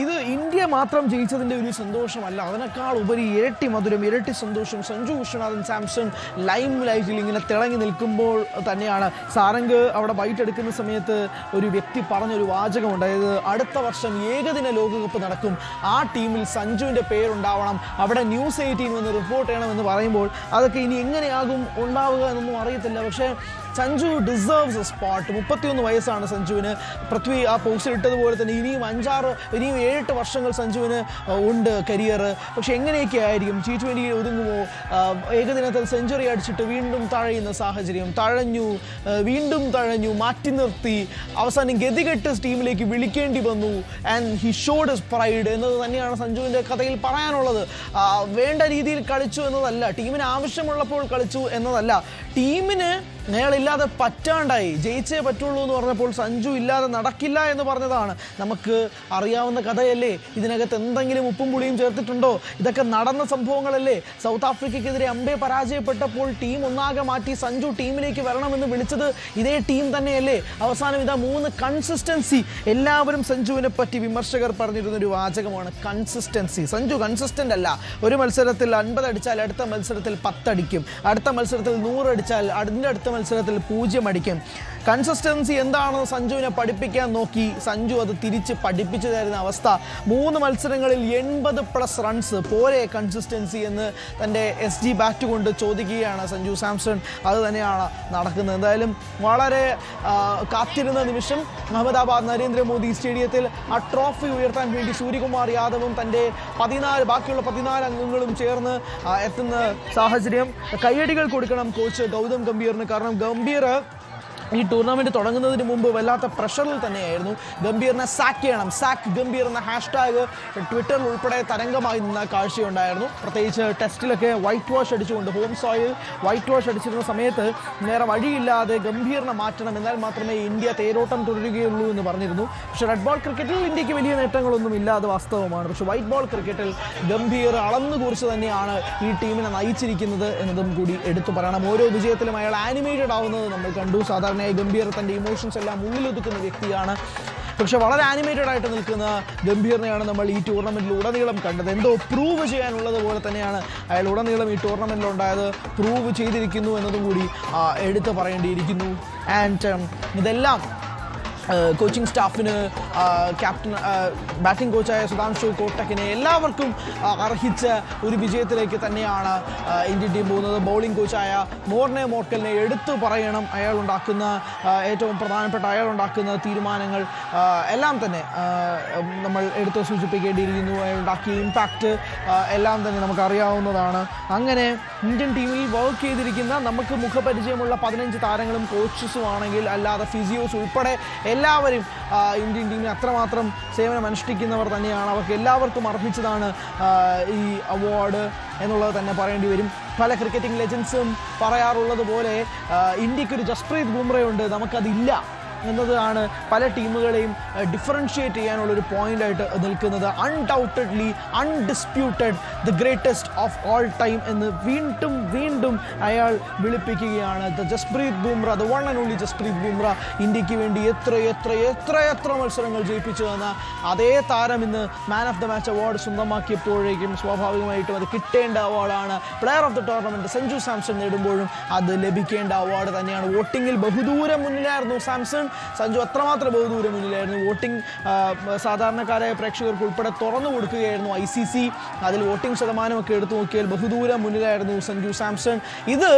ഇത് ഇന്ത്യ മാത്രം ജയിച്ചതിൻ്റെ ഒരു സന്തോഷമല്ല, അതിനേക്കാൾ ഉപരി ഇരട്ടി മധുരം, ഇരട്ടി സന്തോഷം. സഞ്ജു വിശ്വനാഥൻ സാംസൺ ലൈം ലൈറ്റിൽ ഇങ്ങനെ തിളങ്ങി നിൽക്കുമ്പോൾ തന്നെയാണ് സാരംഗ് അവിടെ ബൈറ്റ് എടുക്കുന്ന സമയത്ത് ഒരു വ്യക്തി പറഞ്ഞൊരു വാചകമുണ്ട്. അതായത് അടുത്ത വർഷം ഏകദിന ലോകകപ്പ് നടക്കും, ആ ടീമിൽ സഞ്ജുവിൻ്റെ പേരുണ്ടാവണം, അവിടെ ന്യൂസ് 18 വന്ന് റിപ്പോർട്ട് ചെയ്യണമെന്ന് പറയുമ്പോൾ അതൊക്കെ ഇനി എങ്ങനെയാകും ഉണ്ടാവുക എന്നൊന്നും അറിയത്തില്ല. പക്ഷേ സഞ്ജു ഡിസേർവ്സ് എ സ്പോട്ട്. 31 വയസ്സാണ് സഞ്ജുവിന്. പൃഥ്വി ആ പോസ്റ്റിൽ ഇട്ടതുപോലെ തന്നെ ഇനിയും 7-8 വർഷങ്ങൾ സഞ്ജുവിന് ഉണ്ട് കരിയർ. പക്ഷെ എങ്ങനെയൊക്കെ ആയിരിക്കും, T20 ഒതുങ്ങുമോ, ഏകദിനത്തിൽ സെഞ്ചുറി അടിച്ചിട്ട് വീണ്ടും തഴയുന്ന സാഹചര്യം, വീണ്ടും തഴഞ്ഞു, മാറ്റി നിർത്തി, അവസാനം ഗതികെട്ട് ടീമിലേക്ക് വിളിക്കേണ്ടി വന്നു. And he showed his pride എന്നത് തന്നെയാണ് സഞ്ജുവിൻ്റെ കഥയിൽ പറയാനുള്ളത്. വേണ്ട രീതിയിൽ കളിച്ചു എന്നതല്ല, ടീമിന് ആവശ്യമുള്ളപ്പോൾ കളിച്ചു എന്നതല്ല, ടീമിന് അയാളില്ലാതെ പറ്റാണ്ടായി, ജയിച്ചേ പറ്റുള്ളൂ എന്ന് പറഞ്ഞപ്പോൾ സഞ്ജു ഇല്ലാതെ നടക്കില്ല എന്ന് പറഞ്ഞതാണ്. നമുക്ക് അറിയാവുന്ന കഥയല്ലേ, ഇതിനകത്ത് എന്തെങ്കിലും ഉപ്പും പുളിയും ചേർത്തിട്ടുണ്ടോ? ഇതൊക്കെ നടന്ന സംഭവങ്ങളല്ലേ. സൗത്ത് ആഫ്രിക്കയ്ക്കെതിരെ അമ്പേ പരാജയപ്പെട്ടപ്പോൾ ടീം ഒന്നാകെ മാറ്റി സഞ്ജു ടീമിലേക്ക് വരണമെന്ന് വിളിച്ചത് ഇതേ ടീം തന്നെയല്ലേ. അവസാനം ഇതാ 3 കൺസിസ്റ്റൻസി. എല്ലാവരും സഞ്ജുവിനെ പറ്റി വിമർശകർ പറഞ്ഞിരുന്നൊരു വാചകമാണ് കൺസിസ്റ്റൻസി. സഞ്ജു കൺസിസ്റ്റൻ്റ് അല്ല. ഒരു മത്സരത്തിൽ 50 അടിച്ചാൽ അടുത്ത മത്സരത്തിൽ 10 അടിക്കും, അടുത്ത മത്സരത്തിൽ 100 അടിച്ചാൽ അടുത്ത മത്സരത്തിൽ 0 അടിക്കും. കൺസിസ്റ്റൻസി എന്താണെന്ന് സഞ്ജുവിനെ പഠിപ്പിക്കാൻ നോക്കി, സഞ്ജു അത് തിരിച്ച് പഠിപ്പിച്ചു തരുന്ന അവസ്ഥ. 3 മത്സരങ്ങളിൽ 80+ റൺസ് പോരെ കൺസിസ്റ്റൻസി എന്ന് തൻ്റെ SG ബാറ്റ് കൊണ്ട് ചോദിക്കുകയാണ് സഞ്ജു സാംസൺ. അത് തന്നെയാണ് നടക്കുന്നത്. എന്തായാലും വളരെ കാത്തിരുന്ന നിമിഷം. അഹമ്മദാബാദ് നരേന്ദ്രമോദി സ്റ്റേഡിയത്തിൽ ആ ട്രോഫി ഉയർത്താൻ വേണ്ടി സൂര്യകുമാർ യാദവും തൻ്റെ ബാക്കിയുള്ള 14 അംഗങ്ങളും ചേർന്ന് എത്തുന്ന സാഹചര്യം. കയ്യടികൾ കൊടുക്കണം കോച്ച് ഗൗതം ഗംഭീറിന്. കാരണം ഗംഭീർ ഈ ടൂർണമെൻറ്റ് തുടങ്ങുന്നതിന് മുമ്പ് വല്ലാത്ത പ്രഷറിൽ തന്നെയായിരുന്നു. ഗംഭീറിനെ സാക്ക് ചെയ്യണം, സാക്ക് ഗംഭീർ എന്ന ഹാഷ്ടാഗ് ട്വിറ്ററിൽ ഉൾപ്പെടെ തരംഗമായി നിന്ന കാഴ്ചയുണ്ടായിരുന്നു. പ്രത്യേകിച്ച് ടെസ്റ്റിലൊക്കെ വൈറ്റ് വാഷ് അടിച്ചുകൊണ്ട്, ഹോം സോയിൽ വൈറ്റ് വാഷ് അടിച്ചിരുന്ന സമയത്ത് നേരെ വഴിയില്ലാതെ ഗംഭീറിനെ മാറ്റണം, എന്നാൽ മാത്രമേ ഇന്ത്യ തേരോട്ടം തുടരുകയുള്ളൂ എന്ന് പറഞ്ഞിരുന്നു. പക്ഷേ റെഡ് ബോൾ ക്രിക്കറ്റിൽ ഇന്ത്യക്ക് വലിയ നേട്ടങ്ങളൊന്നും ഇല്ല, അത് വാസ്തവമാണ്. പക്ഷേ വൈറ്റ് ബോൾ ക്രിക്കറ്റിൽ ഗംഭീർ അളന്നു കുറിച്ച് തന്നെയാണ് ഈ ടീമിനെ നയിച്ചിരിക്കുന്നത് എന്നതും കൂടി എടുത്തു പറയണം. ഓരോ വിജയത്തിലും അയാൾ ആനിമേറ്റഡ് ആവുന്നത് നമ്മൾ കണ്ടു. സാധാരണ ഗംഭീർ തൻ്റെ ഇമോഷൻസ് എല്ലാം ഉള്ളിലൊതുക്കുന്ന വ്യക്തിയാണ്. പക്ഷെ വളരെ ആനിമേറ്റഡ് ആയിട്ട് നിൽക്കുന്ന ഗംഭീറിനെയാണ് നമ്മൾ ഈ ടൂർണമെൻറ്റിൽ ഉടനീളം കണ്ടത്. എന്തോ പ്രൂവ് ചെയ്യാനുള്ളത് പോലെ തന്നെയാണ് അയാൾ ഉടനീളം ഈ ടൂർണമെൻറ്റിലുണ്ടായത്. പ്രൂവ് ചെയ്തിരിക്കുന്നു എന്നതും കൂടി എടുത്ത് പറയേണ്ടിയിരിക്കുന്നു. ആൻഡ് ഇതെല്ലാം കോച്ചിങ് സ്റ്റാഫിന്, ക്യാപ്റ്റൻ ബാറ്റിംഗ് കോച്ചായ സുധാംശു കോട്ടക്കിനെ എല്ലാവർക്കും അർഹിച്ച ഒരു വിജയത്തിലേക്ക് തന്നെയാണ് ഇന്ത്യൻ ടീം പോകുന്നത്. ബൗളിംഗ് കോച്ചായ മോർനെ മോർക്കലിനെ എടുത്തു പറയണം. അയാളുണ്ടാക്കുന്ന ഏറ്റവും പ്രധാനപ്പെട്ട അയാളുണ്ടാക്കുന്ന തീരുമാനങ്ങൾ എല്ലാം തന്നെ നമ്മൾ എടുത്ത് സൂചിപ്പിക്കേണ്ടിയിരിക്കുന്നു. അയാളുണ്ടാക്കിയ ഇമ്പാക്റ്റ് എല്ലാം തന്നെ നമുക്കറിയാവുന്നതാണ്. അങ്ങനെ ഇന്ത്യൻ ടീമിൽ വർക്ക് ചെയ്തിരിക്കുന്ന നമുക്ക് മുഖപരിചയമുള്ള 15 താരങ്ങളും കോച്ചസും ആണെങ്കിൽ അല്ലാതെ ഫിസിയോസ് ഉൾപ്പെടെ എല്ലാവരും ഇന്ത്യൻ ടീമിൽ അത്രമാത്രം സേവനം അനുഷ്ഠിക്കുന്നവർ തന്നെയാണ്. അവർക്ക് എല്ലാവർക്കും അർഹിച്ചതാണ് ഈ അവാർഡ് എന്നുള്ളത് തന്നെ പറയേണ്ടി വരും. പല ക്രിക്കറ്റിംഗ് ലെജൻസും പറയാറുള്ളത് പോലെ ഇന്ത്യക്കൊരു ജസ്പ്രീത് ബുംറയുണ്ട്, നമുക്കതില്ല എന്നതാണ് പല ടീമുകളെയും ഡിഫറൻഷിയേറ്റ് ചെയ്യാനുള്ളൊരു പോയിൻ്റായിട്ട് നിൽക്കുന്നത്. Undoubtedly, undisputed, the greatest of all time എന്ന് വീണ്ടും വീണ്ടും അയാൾ വിളിപ്പിക്കുകയാണ്. The Jasprit Bumrah, the one and only Jasprit Bumrah. ഇന്ത്യക്ക് വേണ്ടി എത്ര മത്സരങ്ങൾ ജയിപ്പിച്ചു തന്ന അതേ താരം ഇന്ന് man of the match award സ്വന്തമാക്കിയപ്പോഴേക്കും സ്വാഭാവികമായിട്ടും അത് കിട്ടേണ്ട അവാർഡാണ്. Player of the tournament Sanju Samson നേടുമ്പോഴും അത് ലഭിക്കേണ്ട അവാർഡ് തന്നെയാണ്. വോട്ടിങ്ങിൽ ബഹുദൂരം മുന്നിലായിരുന്നു സാംസൺ. സഞ്ജു അത്രമാത്രം ബഹുദൂരം മുന്നിലായിരുന്നു. വോട്ടിംഗ് സാധാരണക്കാരായ പ്രേക്ഷകർക്ക് ഉൾപ്പെടെ തുറന്നു കൊടുക്കുകയായിരുന്നു ICC. അതിൽ വോട്ടിംഗ് ശതമാനമൊക്കെ എടുത്തു നോക്കിയാൽ ബഹുദൂരം മുന്നിലായിരുന്നു സഞ്ജു സാംസൺ. ഇത്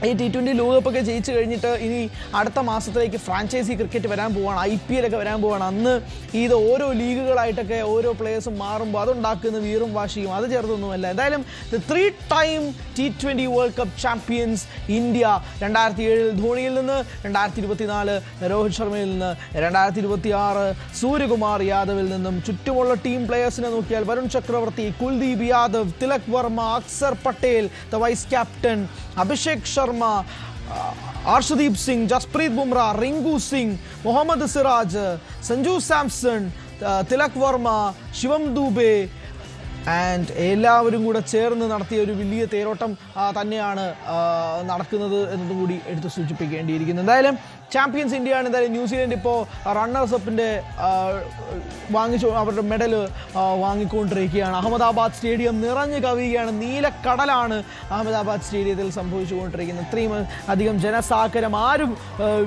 ഈ T20 ലോകകപ്പൊക്കെ ജയിച്ചു കഴിഞ്ഞിട്ട് ഇനി അടുത്ത മാസത്തിലേക്ക് ഫ്രാഞ്ചൈസി ക്രിക്കറ്റ് വരാൻ പോവാണ്, IPL ഒക്കെ വരാൻ പോവാണ്. അന്ന് ഇത് ഓരോ ലീഗുകളായിട്ടൊക്കെ ഓരോ പ്ലേയേഴ്സും മാറുമ്പോൾ അതുണ്ടാക്കുന്ന വീറും വാശിയും അത് ചെറുതൊന്നുമല്ല. എന്തായാലും 3 time T20 world cup champions India. 2007 ധോണിയിൽ നിന്ന്, 2024 രോഹിത് ശർമ്മയിൽ നിന്ന്, 2026 സൂര്യകുമാർ യാദവിൽ നിന്നും. ചുറ്റുമുള്ള ടീം പ്ലേയേഴ്സിനെ നോക്കിയാൽ Varun Chakravarthy, Kuldeep Yadav, Tilak Varma, Axar Patel the vice captain, Abhishek Sharma, Arshdeep Singh, Jasprit Bumrah, Rinku Singh, Mohammad Siraj, Sanju Samson, Tilak Verma, Shivam Dube and എല്ലാവരും കൂടെ ചേർന്ന് നടത്തിയ ഒരു വലിയ തേരോട്ടം തന്നെയാണ് നടക്കുന്നത് എന്നതും കൂടി എടുത്ത് സൂചിപ്പിക്കേണ്ടിയിരിക്കുന്നു. എന്തായാലും ചാമ്പ്യൻസ് ഇന്ത്യയാണ്. എന്തായാലും ന്യൂസിലൻഡ് ഇപ്പോൾ റണ്ണേഴ്സ് അപ്പിൻ്റെ അവരുടെ മെഡൽ വാങ്ങിക്കൊണ്ടിരിക്കുകയാണ്. അഹമ്മദാബാദ് സ്റ്റേഡിയം നിറഞ്ഞു കവിയുകയാണ്. നീലക്കടലാണ് അഹമ്മദാബാദ് സ്റ്റേഡിയത്തിൽ സംഭവിച്ചുകൊണ്ടിരിക്കുന്നത്. ഇത്രയും അധികം ജനസാഗരം ആരും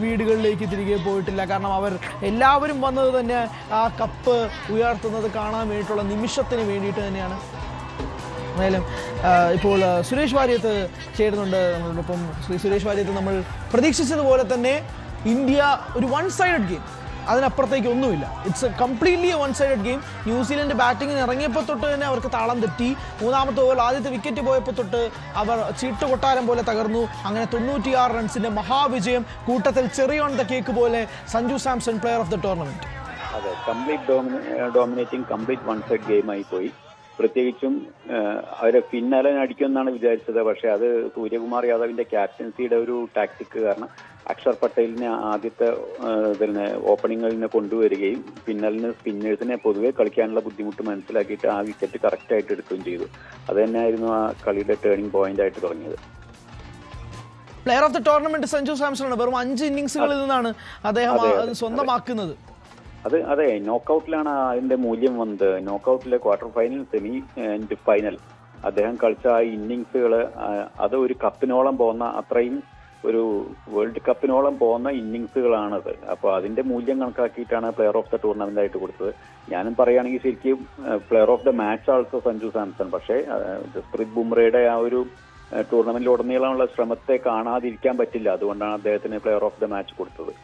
വീടുകളിലേക്ക് തിരികെ പോയിട്ടില്ല. കാരണം അവർ എല്ലാവരും വന്നത് തന്നെ ആ കപ്പ് ഉയർത്തുന്നത് കാണാൻ വേണ്ടിയിട്ടുള്ള നിമിഷത്തിന് വേണ്ടിയിട്ട് തന്നെയാണ്. എന്തായാലും ഇപ്പോൾ സുരേഷ് വാര്യത്ത് ചേരുന്നുണ്ട് നമ്മളോടൊപ്പം. സുരേഷ് വാര്യത്ത്, നമ്മൾ പ്രതീക്ഷിച്ചതുപോലെ തന്നെ ഇന്ത്യ ഒരു വൺ സൈഡഡ് ഗെയിം, അതിനപ്പുറത്തേക്ക് ഒന്നുമില്ല. It's completely one sided game. New Zealand ബാറ്റിങ്ങിന് ഇറങ്ങിയപ്പോൾ തൊട്ട് തന്നെ അവർക്ക് താളം തെറ്റി. മൂന്നാമത്തെ ഓവർ ആദ്യത്തെ വിക്കറ്റ് പോയപ്പോൾ തൊട്ട് അവർ ചീട്ടുകൊട്ടാരം പോലെ തകർന്നു. അങ്ങനെ 96 റൺസിന്റെ മഹാവിജയം. കൂട്ടത്തിൽ ചെറി ഓൺ ദ കേക്ക് പോലെ Sanju Samson player of the tournament. അതെ, complete dominating complete one side ഗെയിമായി പോയി. പ്രത്യേകിച്ചും അവരെ പിന്നലൻ അടിക്കുമെന്നാണ് വിചാരിച്ചത്. പക്ഷെ അത് സൂര്യകുമാർ യാദവിന്റെ ക്യാപ്റ്റൻസിയുടെ ഒരു ടാക്ടിക് കാരണം അക്ഷർ പട്ടേലിനെ ആദ്യത്തെ ഓപ്പണിങ്ങിൽ നിന്ന് കൊണ്ടുവരികയും പിന്നലിന് സ്പിന്നേഴ്സിനെ പൊതുവെ കളിക്കാനുള്ള ബുദ്ധിമുട്ട് മനസ്സിലാക്കിയിട്ട് ആ വിക്കറ്റ് കറക്റ്റായിട്ട് എടുക്കുകയും ചെയ്തു. അത് തന്നെയായിരുന്നു ആ കളിയുടെ ടേണിംഗ് പോയിന്റ് ആയിട്ട് തുടങ്ങിയത്. Player of the tournament Sanju Samson ആണ്. വെറും 5 ഇന്നിംഗ്സുകളിൽ നിന്നാണ് അദ്ദേഹം സ്വന്തമാക്കുന്നത്. അതെ, നോക്കൌട്ടിലാണ് അതിന്റെ മൂല്യം വന്നത്. നോക്കൌട്ടിലെ quarter final, semi and final അദ്ദേഹം കളിച്ച ആ ഇന്നിങ്സുകൾ, അത് ഒരു കപ്പിനോളം പോകുന്ന, അത്രയും ഒരു വേൾഡ് കപ്പിനോളം പോകുന്ന ഇന്നിങ്സുകളാണത്. അപ്പോൾ അതിന്റെ മൂല്യം കണക്കാക്കിയിട്ടാണ് പ്ലെയർ ഓഫ് ദ ടൂർണമെന്റ് ആയിട്ട് കൊടുത്തത്. ഞാനും പറയുകയാണെങ്കിൽ ശരിക്കും player of the match also Sanju Samson. പക്ഷേ ജസ്പ്രീത് ബുംറയുടെ ആ ഒരു ടൂർണമെന്റിലുടനീളമുള്ള ശ്രമത്തെ കാണാതിരിക്കാൻ പറ്റില്ല. അതുകൊണ്ടാണ് അദ്ദേഹത്തിന് പ്ലെയർ ഓഫ് ദ മാച്ച് കൊടുത്തത്.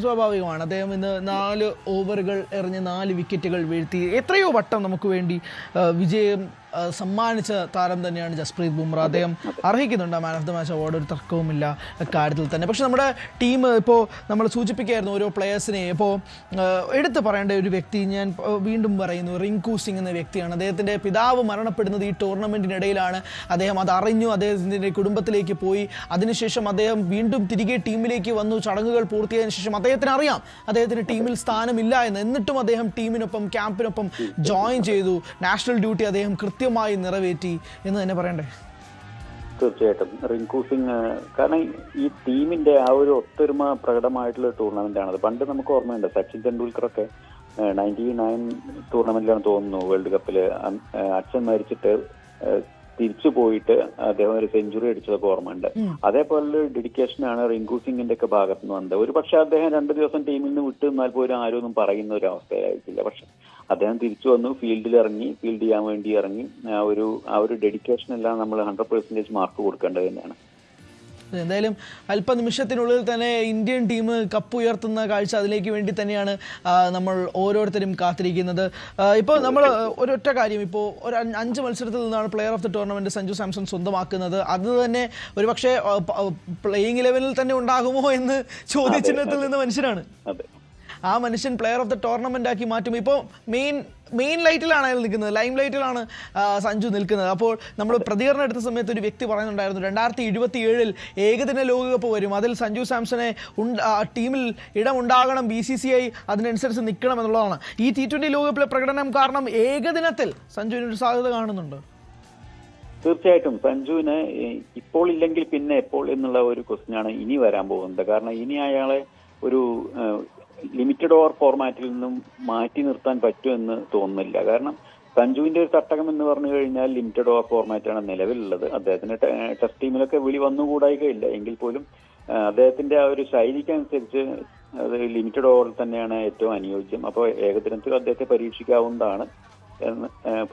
സ്വാഭാവികമാണ്. അദ്ദേഹം ഇന്ന് 4 ഓവറുകൾ എറിഞ്ഞ് 4 വിക്കറ്റുകൾ വീഴ്ത്തി എത്രയോ വട്ടം നമുക്ക് വേണ്ടി വിജയം സമ്മാനിച്ച താരം തന്നെയാണ് ജസ്പ്രീത് ബുംറ. അദ്ദേഹം അർഹിക്കുന്നുണ്ട് man of the match award, ഒരു തർക്കവുമില്ല കാര്യത്തിൽ തന്നെ. പക്ഷെ നമ്മുടെ ടീം ഇപ്പോൾ നമ്മൾ സൂചിപ്പിക്കുകയായിരുന്നു ഓരോ പ്ലെയേഴ്സിനെ. ഇപ്പോൾ എടുത്തു പറയേണ്ട ഒരു വ്യക്തി, ഞാൻ വീണ്ടും പറയുന്നു, റിങ്കു സിംഗ് എന്ന വ്യക്തിയാണ്. അദ്ദേഹത്തിൻ്റെ പിതാവ് മരണപ്പെടുന്നത് ഈ ടൂർണമെൻറ്റിനിടയിലാണ്. അദ്ദേഹം അത് അറിഞ്ഞു, അദ്ദേഹത്തിൻ്റെ കുടുംബത്തിലേക്ക് പോയി. അതിനുശേഷം അദ്ദേഹം വീണ്ടും തിരികെ ടീമിലേക്ക് വന്നു. ചടങ്ങുകൾ പൂർത്തിയായതിനു ശേഷം അദ്ദേഹത്തിന് അറിയാം അദ്ദേഹത്തിന് ടീമിൽ സ്ഥാനമില്ല എന്ന്. എന്നിട്ടും അദ്ദേഹം ടീമിനൊപ്പം, ക്യാമ്പിനൊപ്പം ജോയിൻ ചെയ്തു. നാഷണൽ ഡ്യൂട്ടി അദ്ദേഹം കൃത്യമായി നിറവേറ്റി എന്ന് തന്നെ പറയണ്ടേ? തീർച്ചയായിട്ടും റിങ്കു സിംഗ്, കാരണം ഈ ടീമിന്റെ ആ ഒരു ഒത്തൊരുമ പ്രകടമായിട്ടുള്ള ടൂർണമെന്റ് ആണത്. പണ്ട് നമുക്ക് ഓർമ്മയുണ്ട്, സച്ചിൻ തെണ്ടുൽക്കറൊക്കെ 99 ടൂർണമെന്റിലാണ് തോന്നുന്നു വേൾഡ് കപ്പില് അച്ഛൻ മരിച്ചിട്ട് തിരിച്ചു പോയിട്ട് അദ്ദേഹം ഒരു സെഞ്ചുറി അടിച്ചതൊക്കെ ഓർമ്മയുണ്ട്. അതേപോലെ ഡെഡിക്കേഷനാണ് റിങ്കു സിംഗിന്റെ ഒക്കെ ഭാഗത്ത് നിന്ന് വന്നത്. ഒരു പക്ഷെ അദ്ദേഹം 2 ദിവസം ടീമിൽ നിന്ന് വിട്ടു നിന്നാൽ പോലും ആരും ഒന്നും പറയുന്ന ഒരു അവസ്ഥയായിരിക്കില്ല. പക്ഷെ അദ്ദേഹം തിരിച്ചു വന്നു, ഫീൽഡ് ചെയ്യാൻ വേണ്ടി ഇറങ്ങി. ആ ഒരു ഡെഡിക്കേഷൻ എല്ലാം നമ്മൾ 100% മാർക്ക് കൊടുക്കേണ്ടത് തന്നെയാണ്. എന്തായാലും അല്പനിമിഷത്തിനുള്ളിൽ തന്നെ ഇന്ത്യൻ ടീം കപ്പ് ഉയർത്തുന്ന കാഴ്ച, അതിലേക്ക് വേണ്ടി തന്നെയാണ് നമ്മൾ ഓരോരുത്തരും കാത്തിരിക്കുന്നത്. ഇപ്പോൾ നമ്മൾ ഒരൊറ്റ കാര്യം, ഇപ്പോൾ ഒരു 5 മത്സരത്തിൽ നിന്നാണ് player of the tournament Sanju Samson സ്വന്തമാക്കുന്നത്. അത് തന്നെ ഒരുപക്ഷെ പ്ലേയിങ് 11-ൽ തന്നെ ഉണ്ടാകുമോ എന്ന് ചോദ്യചിഹ്നത്തിൽ നിന്ന് മനുഷ്യനാണ്. ആ മനുഷ്യൻ പ്ലെയർ ഓഫ് ദ ടൂർണമെന്റ് ആക്കി മാറ്റും. ഇപ്പോൾ മെയിൻ ലൈറ്റിലാണ് അയാൾ നിൽക്കുന്നത്, ലൈം ലൈറ്റിലാണ് സഞ്ജു നിൽക്കുന്നത്. അപ്പോൾ നമ്മൾ പ്രതികരണം എടുത്ത സമയത്ത് ഒരു വ്യക്തി പറയുന്നുണ്ടായിരുന്നു, 2027 ഏകദിന ലോകകപ്പ് വരും, അതിൽ സഞ്ജു സാംസനെ ടീമിൽ ഇടമുണ്ടാകണം, BCCI അതിനനുസരിച്ച് നിൽക്കണം എന്നുള്ളതാണ്. ഈ T20 ലോകകപ്പിലെ പ്രകടനം കാരണം ഏകദിനത്തിൽ സഞ്ജുവിന് ഒരു സാധ്യത കാണുന്നുണ്ട്. തീർച്ചയായിട്ടും സഞ്ജുവിന് ഇപ്പോൾ ഇല്ലെങ്കിൽ പിന്നെ എപ്പോൾ എന്നുള്ള ഒരു ക്വസ്റ്റ്യനാണ് ഇനി വരാൻ പോകുന്നത്. കാരണം ഇനി അയാളെ ഒരു ലിമിറ്റഡ് ഓവർ ഫോർമാറ്റിൽ നിന്നും മാറ്റി നിർത്താൻ പറ്റുമെന്ന് തോന്നുന്നില്ല. കാരണം സഞ്ജുവിന്റെ ഒരു തട്ടകം എന്ന് പറഞ്ഞു കഴിഞ്ഞാൽ ലിമിറ്റഡ് ഓവർ ഫോർമാറ്റാണ് നിലവിലുള്ളത്. അദ്ദേഹത്തിന് ടെസ്റ്റ് ടീമിലൊക്കെ വിളി വന്നുകൂടായികയില്ല. എങ്കിൽ പോലും അദ്ദേഹത്തിന്റെ ആ ഒരു ശൈലിക്കനുസരിച്ച് അത് ലിമിറ്റഡ് ഓവറിൽ തന്നെയാണ് ഏറ്റവും അനുയോജ്യം. അപ്പോൾ ഏകദിനത്തിൽ അദ്ദേഹത്തെ പരീക്ഷിക്കാവുന്നതാണ്.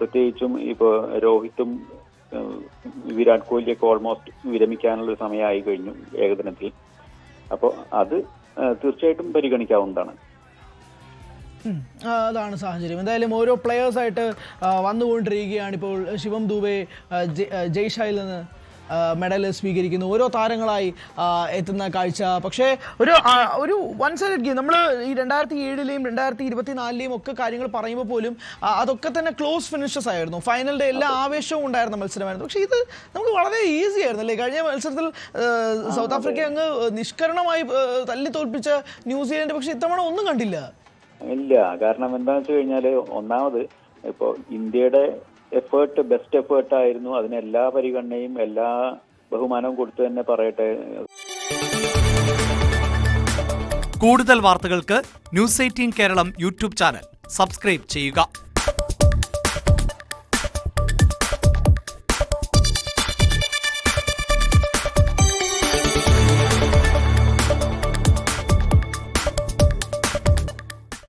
പ്രത്യേകിച്ചും ഇപ്പോൾ രോഹിത്തും വിരാട് കോഹ്ലിയൊക്കെ ഓൾമോസ്റ്റ് വിരമിക്കാനുള്ള സമയമായി കഴിഞ്ഞു ഏകദിനത്തിൽ. അപ്പോൾ അത് തീർച്ചയായിട്ടും പരിഗണിക്കാവുന്നതാണ്. അതാണ് സാഹചര്യം. എന്തായാലും ഓരോ പ്ലെയേഴ്സായിട്ട് വന്നുകൊണ്ടിരിക്കുകയാണ്. ഇപ്പോൾ ശിവം ദുബെ ജയ്ഷായിൽ നിന്ന് മെഡൽ സ്വീകരിക്കുന്നു. ഓരോ താരങ്ങളായി എത്തുന്ന കാഴ്ച. പക്ഷേ ഒരു വൺ സൈഡ് ഗെയിം. നമ്മൾ ഈ 2007-ലെയും 2024-ലെയും ഒക്കെ കാര്യങ്ങൾ പറയുമ്പോൾ പോലും അതൊക്കെ തന്നെ ക്ലോസ് ഫിനിഷസ് ആയിരുന്നു. ഫൈനലിൻ്റെ എല്ലാ ആവേശവും ഉണ്ടായിരുന്ന മത്സരമായിരുന്നു. പക്ഷേ ഇത് നമുക്ക് വളരെ ഈസി ആയിരുന്നു അല്ലേ? കഴിഞ്ഞ മത്സരത്തിൽ സൗത്ത് ആഫ്രിക്ക അങ്ങ് നിഷ്കരണമായി തല്ലി തോൽപ്പിച്ച ന്യൂസിലൻഡ് പക്ഷെ ഇത്തവണ ഒന്നും കണ്ടില്ല. ഇല്ല, കാരണം എന്താണെന്ന് വെച്ച് കഴിഞ്ഞാൽ, ഒന്നാമത് ഇപ്പോൾ ഇന്ത്യയുടെ ബെസ്റ്റ് എഫേർട്ട് ആയിരുന്നു. അതിന് എല്ലാ പരിഗണനയും എല്ലാ ബഹുമാനവും കൊടുത്തു തന്നെ പറയട്ടെ. കൂടുതൽ വാർത്തകൾക്ക് news 18 Keralam YouTube channel subscribe ചെയ്യുക.